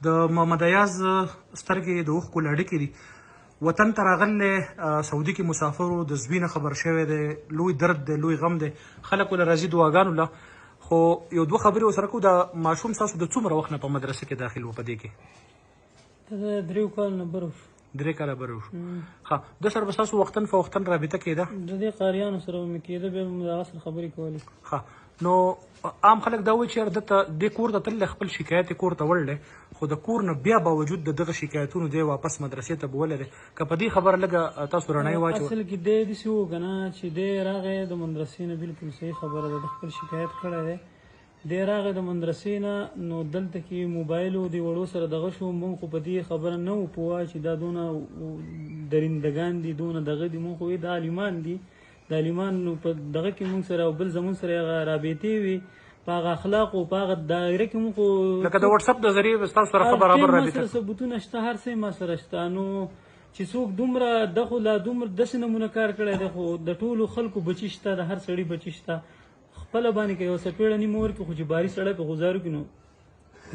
د محمد ایاز سترګې د اوښکو لاډکې دي وطن ته راغلی سعودي کې مسافر و د زوی نه خبر شوی دی لوی درد دی لوی غم دی خلک ورله راځي دعاګانو له خو یو دوه خبرې ورسره کوو د ماشوم ستاسو د څومره وخت نه په مدرسه کې داخل و په دې کې د 3 کال نه بره شو 3 کاله بره شو ښه د سره به ستاسو وختن فوختن رابطه کېده د دې قاریانو سره به مې کېده بیا به مې د هغه سره خبرې کولې ښه نو عام خلک دا وایي چې یار دته دې کور ته تللی خپل شکایت یې کور ته وړلی خو د کور نه بیا باوجود د دغه شکایتونو دی واپس مدرسې ته بولی دی که په دې خبره لږه تاسو رڼایي واچوه اصل کې دی داسې و که نه چې دی راغی د مدرسې نه بلکل صحیح خبره ده د خپل شکایت کړی دی دی راغی د مدرسې نه نو دلته کې موبایل و د وړو سره دغه شو مونږ خو په دې خبره نه وو پوه چې دا دونه درندګان دي دونه دغه دي مونږ خو دا عالمان دي د عالمان په دغه کې مونږ سره او بل زمونږ سره هغه رابطې وي په هغه اخلاقو په هغه دایره کې مونږ خو لکه د وټساپ د ذریعې ستاسو سره ښه برابر ما رابطه سره ثبوتونه شته هر څه ما سره شته نو چې څوک دومره د خو لا دومره داسې نمونه کار کړی دی خو د ټولو خلکو بچي شته د هر سړي بچي شته خپله باندې که یو څپېړه نیمه ورکړي خو چې باري سړی په غوزارو کې نو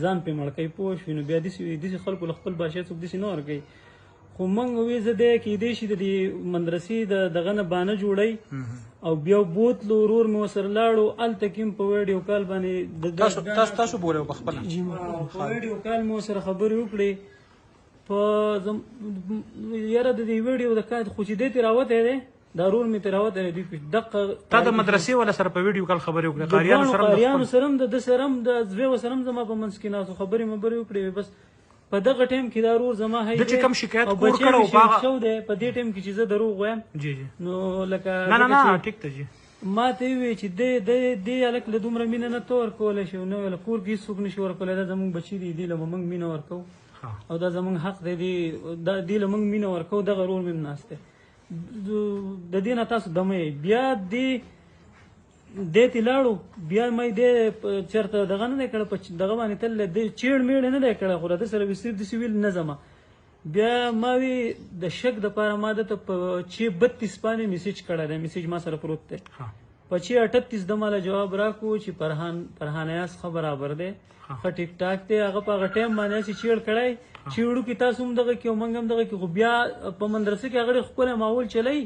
ځان پرې مړ کوي پوه شوې نو بیا داسې خلکو له خپل بادشاه څوک داسې نه ورکوي خو موږ وې زه دی کېدای شي د دې مدرسې د دغه نه بانه جوړی او بیا بوتلو ورور مې ورسره لاړو هلته کې هم په ویډیو کال باندې تاسو بولی په خپله په ویډیو کال مې ورسره خبرې وکړې په یاره د دې ویډیو د کار خو چې دی ترې راوتی دی دا رور مې ترې راوتی دی دقه تا د مدرسې والا سره په ویډیو کال خبرې وکړې قاریانو سره هم د ده سره هم د زوی ورسره هم زما په منځ کې ناستو خبرې مبرې وکړې بس په دغه ټایم کې دا رور زما هی د چې کوم شکایت کور کړو شو دی په دې ټایم کې چې زه دروغ وایم جی جی نو لکه نه ټیک ته جی ما ته وی چې دې هلک له دومره مینه نه تو ورکولی شي نو له کور کې هېڅوک نشي ورکولی دا زموږ بچي دي دې له به موږ مینه ورکوو او دا زموږ حق دی دې له موږ مینه ورکوو دغه رور مې هم ناست دی د دې نه تاسو دمه بیا دې ته لاړو بیا مې دې چېرته دغه نه دی کړی په دغه باندې تللی دې چیړ میړ نه دی کړی خو راده سره صرف داسې ویل نه ځمه بیا ما وی د شک دپاره ما دته په 632 باندې میسیج کړی دی میسیج ما سره پروت دی په 638 د ماله جواب راکړو چې فرحان ایاز ښه برابر دی ښه ټیک ټاک دی هغه په هغه ټایم باندې چې چیړ کړی چیړو کې تاسو هم دغه کې او موږ هم دغه کې خو بیا په مدرسه کې هغه ډېر ښکلی ماحول چلی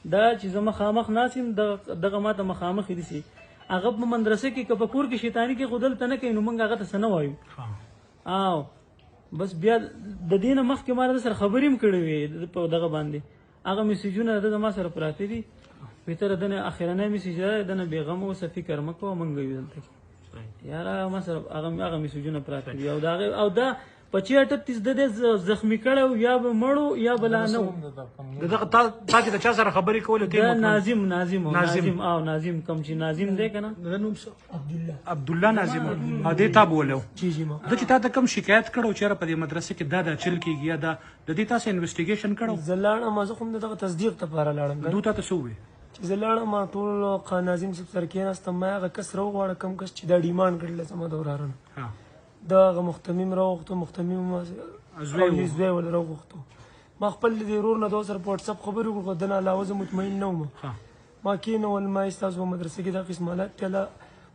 دا چې زه مخامخ ناست یم دغه ما ته مخامخ یې دسي هغه په مدرسه کې که په کور کې شیطاني کې خو دلته نه کوي نو موږ هغه ته څه نه وایو او بس بیا د دې نه مخکې ما د سره خبرې هم کړې وې په دغه باندې هغه میسیجونه د ما سره پراته دي بهتره د نه اخرنی میسیج دی د نه بېغمه اوسه فکر مه کوه موږ یو دلته کې یاره ما سره هغه میسیجونه پراته دي او دا په 638 د دې زخمی کړی یا به مړو یا به لا نه و تا چې د چا سره خبرې کولې ناظم کوم چې ناظم دی که نه عبدالله ناظم دې تا بولو ده چې تا ته کوم شکایت کړو چېرې په دې مدرسه کې دا چل کېږي یا دا د دې تاسو انویسټیګیشن کړو زه لاړم زه خو هم د دغه تصدیق دپاره لاړم دوی تا ته څه وویل چې زه لاړم ټول ناظم صاحب سره کېناستم ما هغه کس راوغواړه کوم کس چې دا ډیمانډ کړله زما د وراره د هغه محتمیم راوغوښتو محتمیم زوی ول راوغوښتو ما خپل د ورور نه د سره په وټساپ خبرې وکړو خو د نه علاوه زه مطمئن نه وم ما کېنول ما یې ستاسو په مدرسه کې دا قسم حالت دی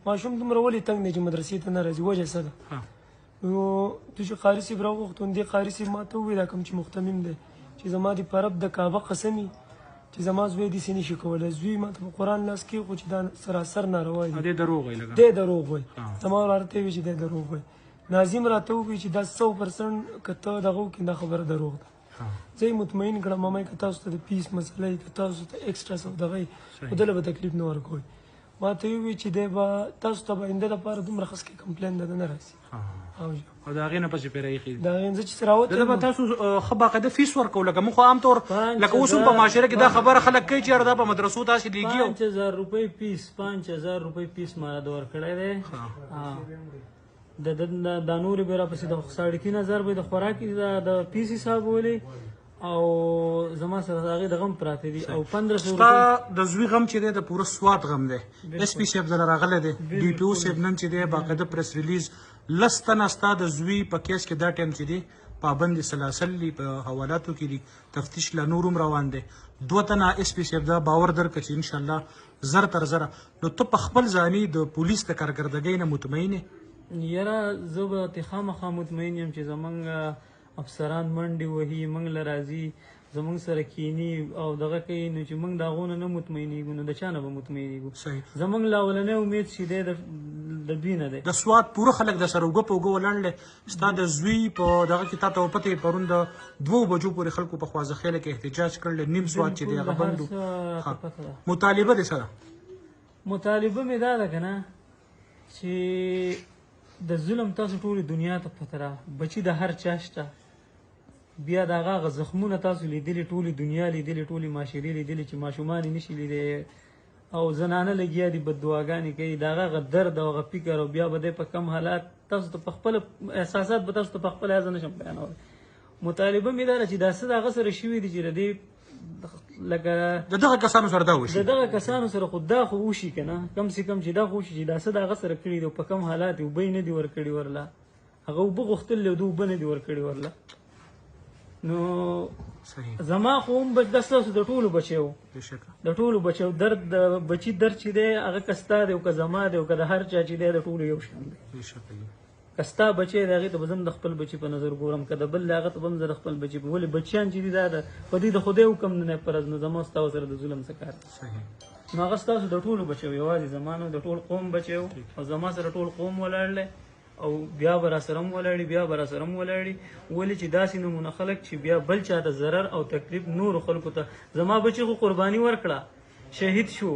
ماشوم دومره ولې تنګ دی چې مدرسې ته نه راځي وجه څه ده نو تو چې قاري صاحب راوغوښتو دې قاري صاحب ما ته وویل دا کوم چې محتمیم دی چې زما د په رب د کعبه قسم چې زما زوی داسې نشي کولی زوی ما ته په قرآن لاس کې خو چې دا سراسر ناروا دي دی دروغ وایي زما وراره ته وایي چې دی دروغ وایي ناظم راته ووایي چې دا 100% که ته دغه وکړې دا خبره دروغ ده زه یې مطمئن کړم ماما که تاسو ته د پیس مسله که تاسو ته ایکسټرا څه دغه خو دله به تکلیف نه ورکوئ ما ته یې ووایي چې دی به تاسو ته به آینده دپاره دومره خس کې کمپلین ده نه راځي او د هغې نه پسې پرې ایښي د هغې نه زه چې راوتم ده به تاسو ښه باقاعده فیس ورکوو لکه موږ خو عام طور لکه اوس هم په معاشره کې دا خبره خلک کوي چې یاره دا په مدرسو تاسې لیږي 5000 روپۍ پیس 5000 روپۍ پیس ما د ورکړی دی د نورې به راپسې د 3000 به د خوراکي د پیس حساب ولي او زما سره د هغې د غم پراته دي او 1500 ستا د زوی غم چې دی د پوره سوات غم دی اس پي صاحب دله راغلی دی ډي پي او صاحب نن چې دی باقاعده پریس ریلیز لس تنه ستا د زوی په کیس کې دا ټایم چې دی پابند سلاسل دي په حوالاتو کې دي تفتیش لا نور هم روان دی 2 تنه اس پي صاحب دا باور درکړه چې انشاءالله زر تر زره نو ته په خپل ځاني د پولیس د کارکردګۍ نه مطمئن یې یاره زه به ترې خامخا مطمئن یم چې زمونږ افسران منډې وهي موږ له راځي زمونږ سره کینی او دغه کوي نو چې موږ د هغو نه نه مطمئنېږو نو د چا نه به مطمئنېږو زمونږ لا اولنی امید چې دی د دوی نه دی د سوات پوره خلک د سره اوږه په اوږه ولاړ دی ستا د زوی په دغه کې تا ته پته پرون د 2 بجو پورې خلکو په خوازخیله کې احتجاج کړل نیم سوات چې دی هغه بند و مطالبه دې سره مطالبه مې دا ده که نه چې د ظلم تاسو ټولې دنیا ته پته را بچي د هر چا شته بیا د هغه زخمونه تاسو لیدلي ټولې دنیا لیدلي ټولې معاشرې لیدلي چې ماشومان یې نشي لیدلی او زنانه لګیا دي بددعاګانې کوي د هغه درد او هغه فکر او بیا به دی په کم حالات تاسو ته په خپله احساسات به تاسو ته په خپله زه نشم بیانولی مطالبه مې دا ده چې دا څه د هغه سره شوي دي چې د دې لکه د دغه کسانو سره دا وشي د دغه کسانو سره خو دا خو وشي که نه کم سے کم چې دا خو وشي چې دا څه د هغه سره کړي دي په کم حالات اوبه یې نه دي ورکړي ورله هغه اوبه غوښتل دي اوبه نه دي ورکړي ورله نو زما خو هم دا ستاسو د ټولو بچی و د ټولو بچی درد د بچي درد چې دی هغه که ستا دی او که زما دی او که د هر چا چې دی د ټولو یو شان دی که ستا بچی دی هغې ته به زه هم د خپل بچي په نظر ګورم که د بل دی هغه ته به هم زه د خپل بچي په ولې بچیان چې دي دا په دوی د خدای حکم نه پرځ نو زما ستا سره د ظلم څه کار نو هغه ستاسو د ټولو بچی و یوازې زما نه د ټول قوم بچی و او زما سره ټول قوم ولاړ دی او بیا به راسره هم ولاړي بیا به راسره هم ولاړي ولې چې داسې نمونه خلک چې بیا بل چا ته ضرر او تکلیف نورو خلکو ته زما بچي خو قرباني ورکړه شهید شو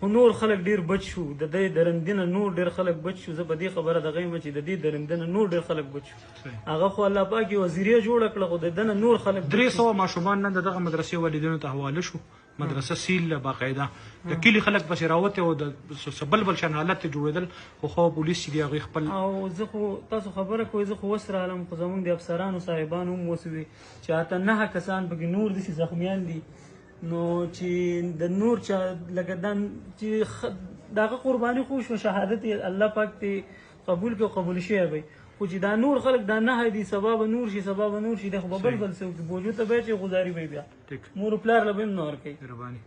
خو نور خلک ډېر بچ شو د دې درندې نه نور ډېر خلک بچ شو زه په دې خبره دغه یم چې د دې درندې نه نور ډېر خلک بچ شو هغه خو الله پاک یې وزیریه جوړه کړه خو د ده نه نور خلک 300 ماشومان نن دغه مدرسې والدینو ته حواله شو مدرسه سیل باقاعده د کلی خلک پسې راوته او د بل شان حالت جوړېدل خو پولیس چې دی هغې خپل او زه خو تاسو خبره کوئ زه خو اوس راغلم خو زموږ د افسرانو صاحبانو هم اوس وي چې اته 9 کسان پکې نور داسې زخمیان دي نو چې د نور چا لکه دا چې دغه قرباني خو شو شهادت الله پاک ته قبول کړي قبول شي وي خو چې دا نور خلک دا نه دي سبب نور شي سبب نور شي د خو بل څه وجود ته به چې غزاري وي بیا مور پلار له بیم نور کوي مهرباني